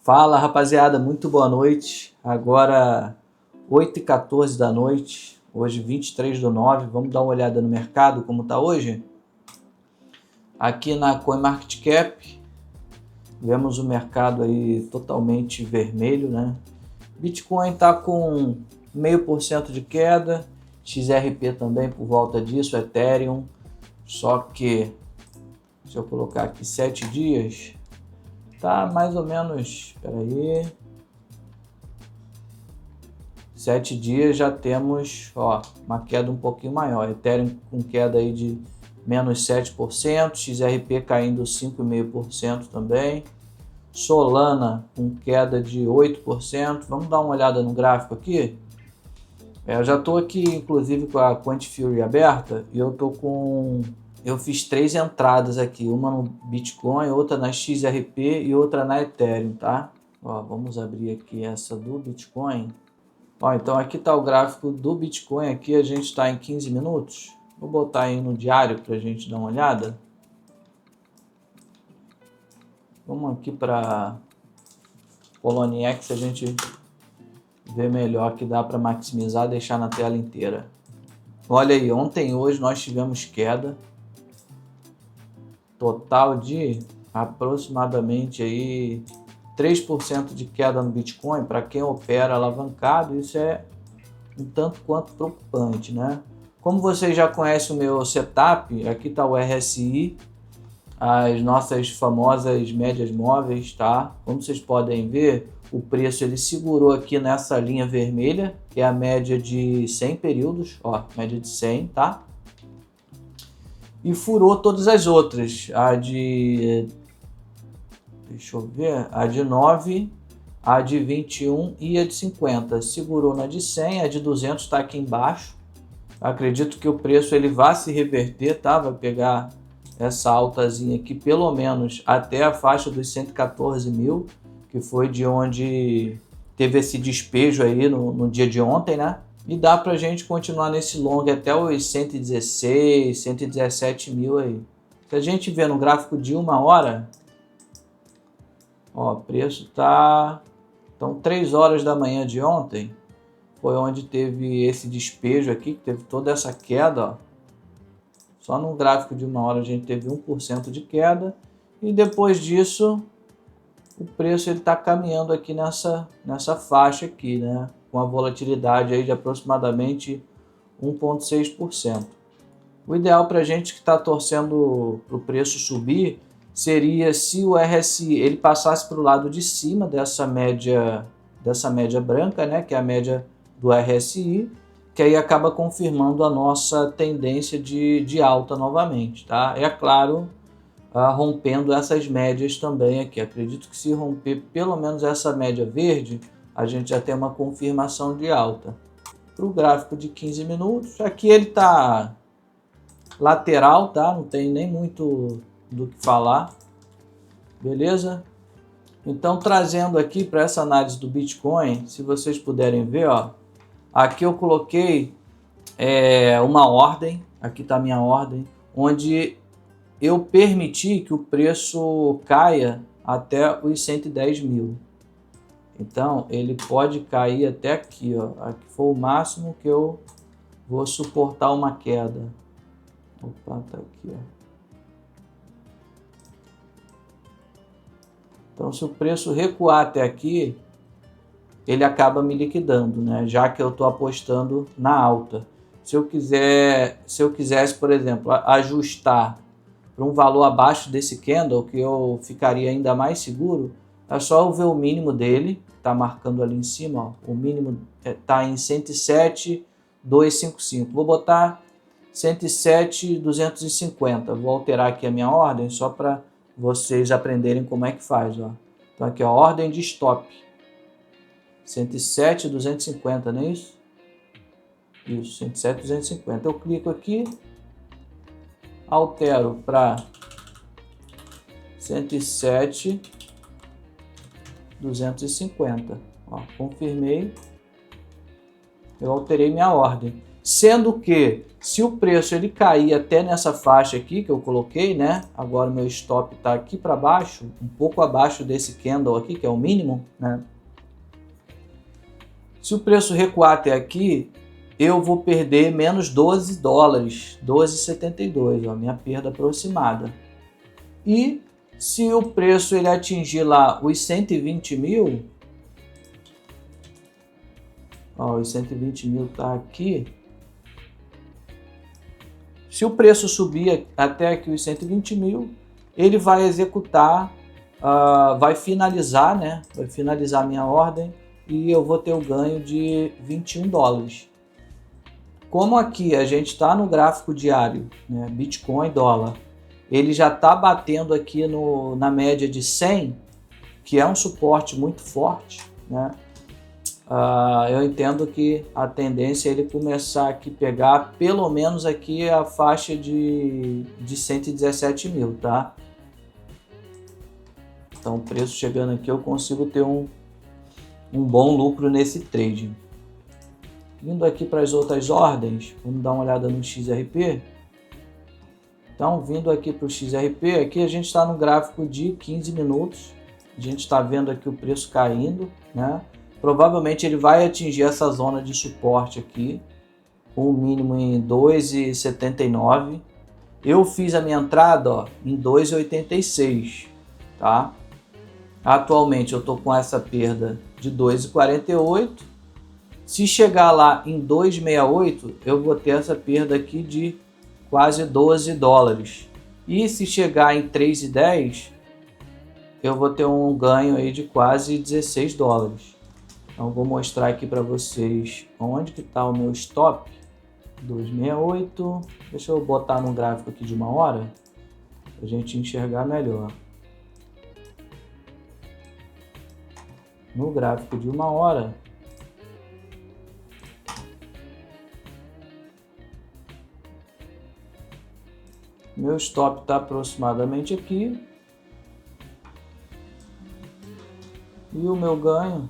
Fala rapaziada, muito boa noite. Agora 8h14 da noite, hoje 23/9. Vamos dar uma olhada no mercado como está hoje. Aqui na CoinMarketCap vemos o mercado aí totalmente vermelho, né? Bitcoin está com 0,5% de queda, XRP também por volta disso, Ethereum. Só que se eu colocar aqui 7 dias, tá mais ou menos, espera aí, 7 dias já temos uma queda um pouquinho maior. Ethereum com queda aí de menos 7%, XRP caindo 5,5% também. Solana com queda de 8%. Vamos dar uma olhada no gráfico aqui. Eu já estou aqui inclusive com a Quantifury aberta e eu fiz 3 entradas aqui, uma no Bitcoin, outra na XRP e outra na Ethereum, tá? Vamos abrir aqui essa do Bitcoin. Então aqui está o gráfico do Bitcoin, aqui a gente está em 15 minutos. Vou botar aí no diário para a gente dar uma olhada. Vamos aqui para Poloniex, a gente vê melhor, que dá para maximizar, deixar na tela inteira. Olha aí, ontem e hoje nós tivemos queda total de aproximadamente aí 3% de queda no Bitcoin. Para quem opera alavancado, isso é um tanto quanto preocupante, né? Como vocês já conhecem o meu setup, aqui está o RSI, as nossas famosas médias móveis, tá? Como vocês podem ver, o preço ele segurou aqui nessa linha vermelha, que é a média de 100 períodos, média de 100, tá? E furou todas as outras, deixa eu ver, a de 9, a de 21 e a de 50. Segurou na de 100, a de 200 está aqui embaixo. Acredito que o preço ele vai se reverter, tá? Vai pegar essa altazinha aqui, pelo menos até a faixa dos 114 mil, que foi de onde teve esse despejo aí no dia de ontem, né? E dá pra gente continuar nesse long até os 116, 117 mil aí. Se a gente ver no gráfico de 1 hora, o preço tá... Então 3 horas da manhã de ontem foi onde teve esse despejo aqui, que teve toda essa queda, Só no gráfico de 1 hora a gente teve 1% de queda. E depois disso, o preço está caminhando aqui nessa faixa aqui, né? Com a volatilidade aí de aproximadamente 1,6%. O ideal para a gente que está torcendo para o preço subir seria se o RSI ele passasse para o lado de cima dessa média branca, né? Que é a média do RSI, que aí acaba confirmando a nossa tendência de alta novamente, tá? É claro, rompendo essas médias também aqui. Acredito que se romper pelo menos essa média verde, a gente já tem uma confirmação de alta. Para o gráfico de 15 minutos, aqui ele está lateral, tá? Não tem nem muito do que falar, beleza? Então, trazendo aqui para essa análise do Bitcoin, se vocês puderem ver, aqui eu coloquei uma ordem, aqui está a minha ordem, onde eu permiti que o preço caia até os 110 mil. Então, ele pode cair até aqui, aqui foi o máximo que eu vou suportar uma queda. Opa, tá aqui, Então, se o preço recuar até aqui, ele acaba me liquidando, né? Já que eu estou apostando na alta. Se eu quisesse, por exemplo, ajustar para um valor abaixo desse candle, que eu ficaria ainda mais seguro, é só eu ver o mínimo dele, que está marcando ali em cima, o mínimo está em 107,255. Vou botar 107,250. Vou alterar aqui a minha ordem só para vocês aprenderem como é que faz. Então aqui, ordem de stop. 107,250, não é isso? Isso, 107,250. Eu clico aqui, altero para 107,250. Confirmei. Eu alterei minha ordem. Sendo que se o preço ele cair até nessa faixa aqui que eu coloquei, né? Agora o meu stop está aqui para baixo, um pouco abaixo desse candle aqui, que é o mínimo, né? Se o preço recuar até aqui, eu vou perder menos 12 dólares, 12,72, ó, minha perda aproximada. E se o preço ele atingir lá os 120 mil, ó, os 120 mil tá aqui. Se o preço subir até aqui os 120 mil, ele vai executar, vai finalizar, né? Vai finalizar a minha ordem e eu vou ter o ganho de 21 dólares. Como aqui a gente está no gráfico diário, né? Bitcoin, dólar, ele já está batendo aqui na média de 100, que é um suporte muito forte, né? Eu entendo que a tendência é ele começar aqui pegar pelo menos aqui a faixa de 117 mil, tá? Então o preço chegando aqui eu consigo ter um bom lucro nesse trade. Vindo aqui para as outras ordens, vamos dar uma olhada no XRP. Então vindo aqui para o XRP, aqui a gente está no gráfico de 15 minutos, a gente está vendo aqui o preço caindo, né? Provavelmente ele vai atingir essa zona de suporte aqui, com o mínimo em 2,79. Eu fiz a minha entrada, ó, em 2,86, tá? Atualmente eu estou com essa perda de 2,48. Se chegar lá em 2,68, eu vou ter essa perda aqui de quase 12 dólares. E se chegar em 3,10, eu vou ter um ganho aí de quase 16 dólares. Então vou mostrar aqui para vocês onde que está o meu stop. 268. Deixa eu botar no gráfico aqui de 1 hora para a gente enxergar melhor. No gráfico de 1 hora, meu stop está aproximadamente aqui e o meu ganho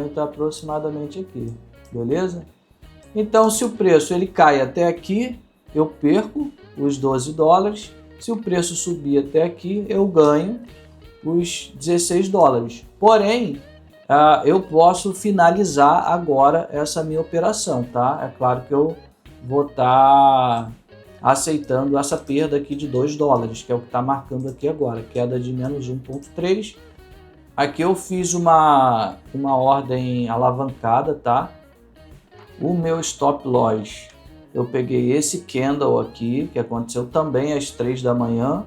está aproximadamente aqui, beleza? Então se o preço ele cai até aqui, eu perco os 12 dólares. Se o preço subir até aqui, eu ganho os 16 dólares. Porém, eu posso finalizar agora essa minha operação, tá? É claro que eu vou estar aceitando essa perda aqui de 2 dólares, que é o que está marcando aqui agora, queda de menos 1,3. Aqui eu fiz uma ordem alavancada, tá? O meu stop loss, eu peguei esse candle aqui, que aconteceu também às 3 da manhã.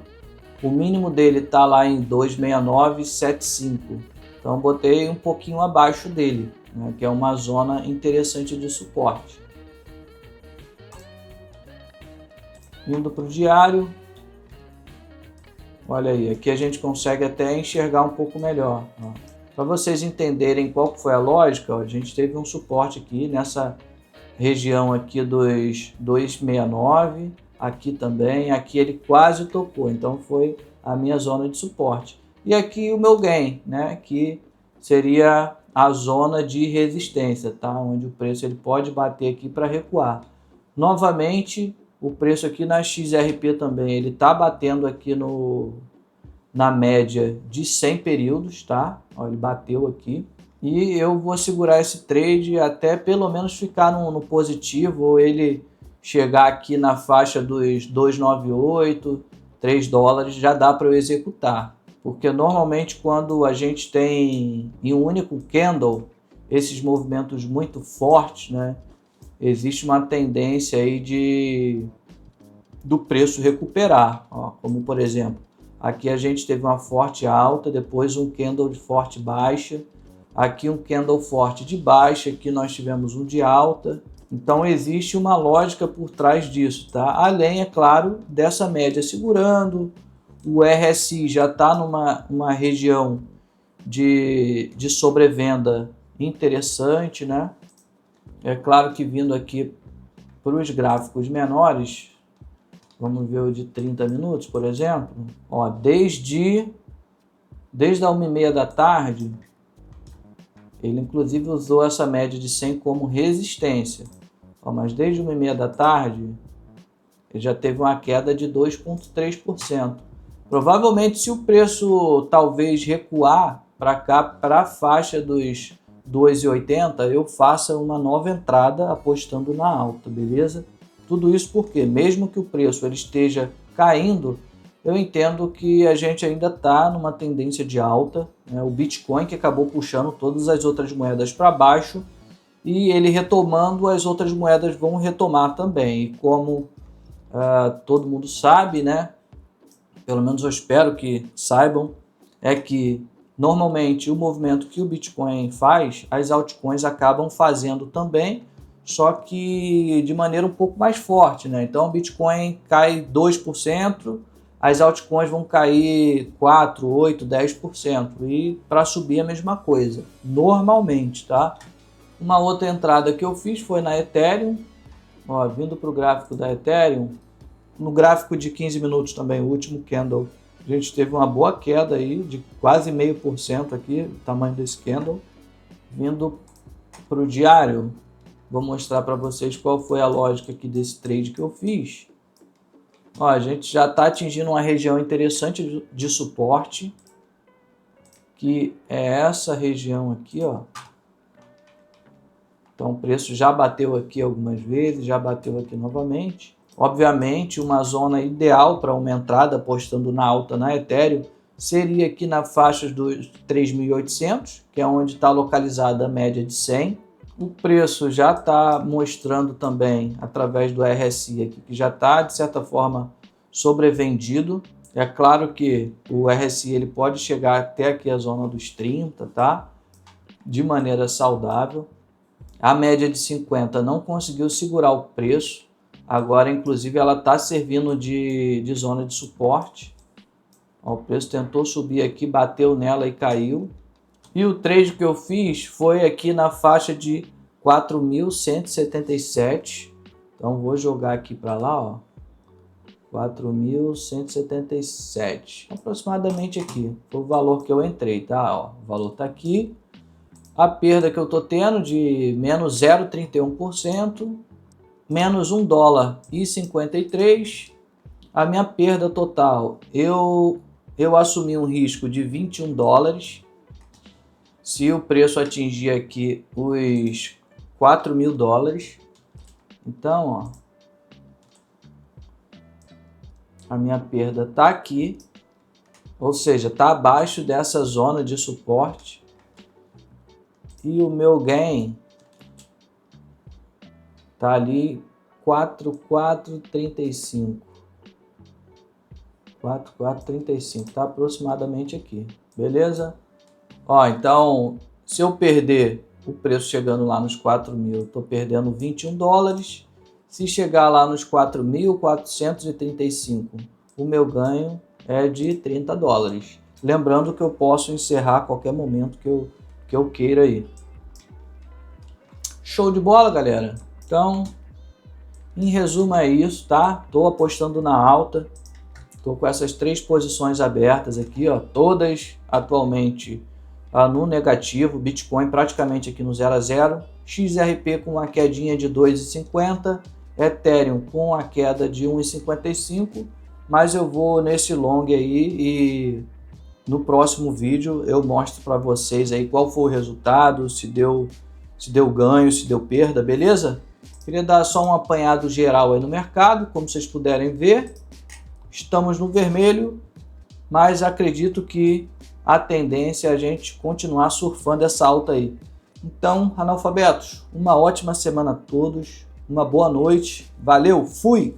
O mínimo dele tá lá em 2,6975. Então botei um pouquinho abaixo dele, né, que é uma zona interessante de suporte. Indo para o diário, olha aí, aqui a gente consegue até enxergar um pouco melhor. Para vocês entenderem qual foi a lógica, ó, a gente teve um suporte aqui nessa região aqui dos 269, aqui também, aqui ele quase tocou, então foi a minha zona de suporte. E aqui o meu gain, né, que seria a zona de resistência, tá? Onde o preço ele pode bater aqui para recuar. Novamente, o preço aqui na XRP também, ele tá batendo aqui na média de 100 períodos, tá? Ó, ele bateu aqui. E eu vou segurar esse trade até pelo menos ficar no positivo, ou ele chegar aqui na faixa dos 298, 3 dólares, já dá para eu executar. Porque normalmente quando a gente tem em um único candle esses movimentos muito fortes, né, existe uma tendência aí do preço recuperar. Ó, como por exemplo, aqui a gente teve uma forte alta, depois um candle de forte baixa, aqui um candle forte de baixa, aqui nós tivemos um de alta. Então existe uma lógica por trás disso, tá? Além, é claro, dessa média segurando, o RSI já está numa região de sobrevenda interessante, né? É claro que vindo aqui para os gráficos menores, vamos ver o de 30 minutos, por exemplo, ó, desde a 1h30 da tarde, Ele inclusive usou essa média de 100 como resistência. Ó, mas desde 1h30 da tarde, ele já teve uma queda de 2,3%. Provavelmente, se o preço talvez recuar para cá, para a faixa dos 2,80, eu faça uma nova entrada apostando na alta, beleza? Tudo isso porque, mesmo que o preço ele esteja caindo, eu entendo que a gente ainda está numa tendência de alta, né? O Bitcoin que acabou puxando todas as outras moedas para baixo, e ele retomando, as outras moedas vão retomar também. E como todo mundo sabe, né? Pelo menos eu espero que saibam, é que normalmente o movimento que o Bitcoin faz, as altcoins acabam fazendo também, só que de maneira um pouco mais forte, né? Então o Bitcoin cai 2%, as altcoins vão cair 4%, 8%, 10%, e para subir a mesma coisa, normalmente, tá? Uma outra entrada que eu fiz foi na Ethereum, ó, vindo para o gráfico da Ethereum, no gráfico de 15 minutos também, o último candle, a gente teve uma boa queda aí de quase 0,5% aqui, o tamanho desse candle. Vindo para o diário, vou mostrar para vocês qual foi a lógica aqui desse trade que eu fiz. Ó, a gente já está atingindo uma região interessante de suporte, que é essa região aqui, ó. Então o preço já bateu aqui algumas vezes, já bateu aqui novamente. Obviamente, uma zona ideal para uma entrada apostando na alta na Ethereum seria aqui na faixa dos 3.800, que é onde está localizada a média de 100. O preço já está mostrando também, através do RSI aqui, que já está, de certa forma, sobrevendido. É claro que o RSI ele pode chegar até aqui a zona dos 30, tá? De maneira saudável. A média de 50 não conseguiu segurar o preço. Agora, inclusive, ela está servindo de zona de suporte. Ó, o preço tentou subir aqui, bateu nela e caiu. E o trade que eu fiz foi aqui na faixa de 4.177. Então, vou jogar aqui para lá, ó. 4.177. Aproximadamente aqui. Foi o valor que eu entrei, tá? Ó, o valor está aqui. A perda que eu estou tendo de menos 0,31%. Menos $1,53. A minha perda total, eu assumi um risco de $21. Se o preço atingir aqui os $4.000, então, ó, a minha perda tá aqui, ou seja, tá abaixo dessa zona de suporte, e o meu gain tá ali 4.435. 4.435, tá aproximadamente aqui, beleza? Ó, então, se eu perder o preço chegando lá nos 4.000, tô perdendo $21. Se chegar lá nos 4.435, o meu ganho é de $30. Lembrando que eu posso encerrar a qualquer momento que eu queira aí. Show de bola, galera? Então, em resumo é isso, tá? Tô apostando na alta. Tô com essas 3 posições abertas aqui, ó, todas atualmente no negativo. Bitcoin praticamente aqui no 0 a 0. XRP com uma quedinha de 2,50. Ethereum com a queda de 1,55. Mas eu vou nesse long aí e no próximo vídeo eu mostro para vocês aí qual foi o resultado, se deu ganho, se deu perda, beleza? Queria dar só um apanhado geral aí no mercado, como vocês puderem ver. Estamos no vermelho, mas acredito que a tendência é a gente continuar surfando essa alta aí. Então, analfabetos, uma ótima semana a todos, uma boa noite, valeu, fui!